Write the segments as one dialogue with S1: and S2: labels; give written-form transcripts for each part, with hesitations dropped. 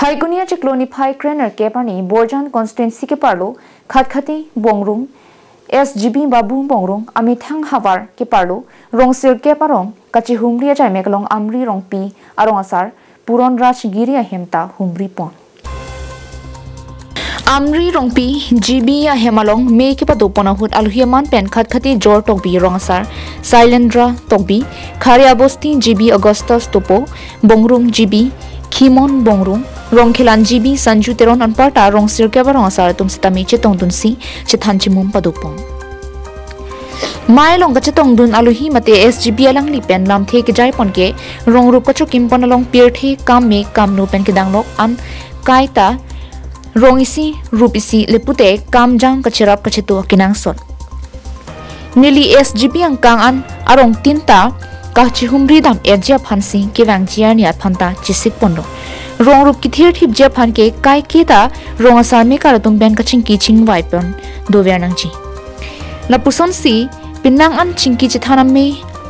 S1: Phaigunia Chikloni Phai Krener Kepani Borjan Constituency Keparlo Khatkhati Bongrung SBG Babu Bongrung Amithang Ahaver keparlo Rongsir Keparong kachehumri ajai mekalong amri rongpi arong asar puron raj giri ahemta humri pon Amri rongpi GB ahemalong me ke padopona hut alhuyaman pen Khatkhati jor tokbi rongsar Silendra tokbi Kharia Bosti GB Augustus topo Bongrung GB Khimon Bongrung Rongkhilan GB Sanju Teron Anparta Rongsir Keparong asar tum sitami chetong dunsi chethanchimum padopong Mai long kachetong dun aluhi mate SGB alang lipen lam the ke jai ponke rong rup kacho kimpon along pier the kam me kam no pen kedang lok an kaita rong isi rup isi lepute kam jang kacherap kachetu kinang sot nili SGB ang kang an arong tinta kachehumri dam eja phansi kewang jiar ni athanta chisik pondo rong rup ki thir thip je phan ke kai kita rong asar me karatum ben kaching ki ching waipon do vernang ji lapuson si Pinang an chingki chithanam me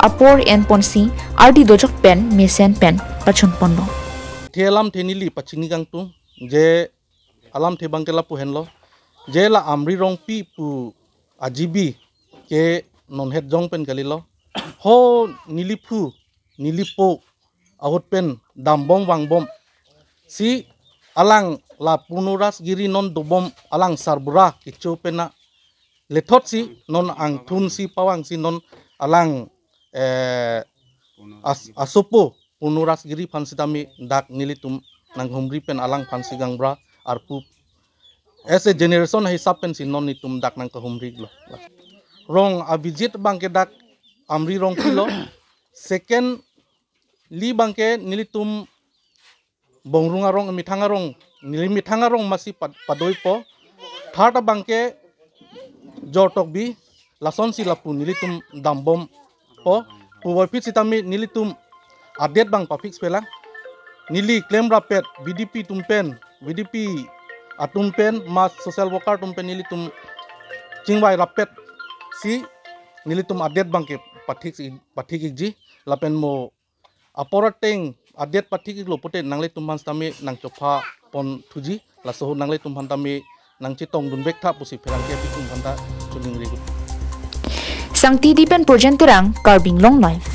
S1: apor en ponsi ardi dojok pen mesen pen pachun pondo
S2: Thelam thenili pachingi gang tu je alam the bangkela pu henlo je la amri rong pi pu ajibi ke non het jong pen galilo ho nilipu nilipo ahut pen dambom wangbom si alang la punuras giri non dobom alang sarbura kichu pena lethot si non ang thun si pawang si non alang asopo punuras giri phansi tami dak nilitum nang humri pen alang phansi gangbra arpu as a generation hisap pen si non nitum dak nang humri lo rong abijit bangke dak amri rong kilo second li bangke nilitum bongrung arong mithangarong nilimithangarong masi padoi po third bangke jortok bi lason si lapu nilitum dambom po puwapit sitami nilitum update bang papix pelang nili claim rapet BDP tumpen BDP atumpen mas social worker tumpen nilitum chingwai rapet si nilitum update bang ke pathik ji lapen mo aporateng update pathik lo pote nangle tumhan stami nang chopha pon thuji laso nangle tumhan tami nang chitong dun bekta pusi pherang ke bikum banda chuling ri
S1: Sangti dipen project terang carving long life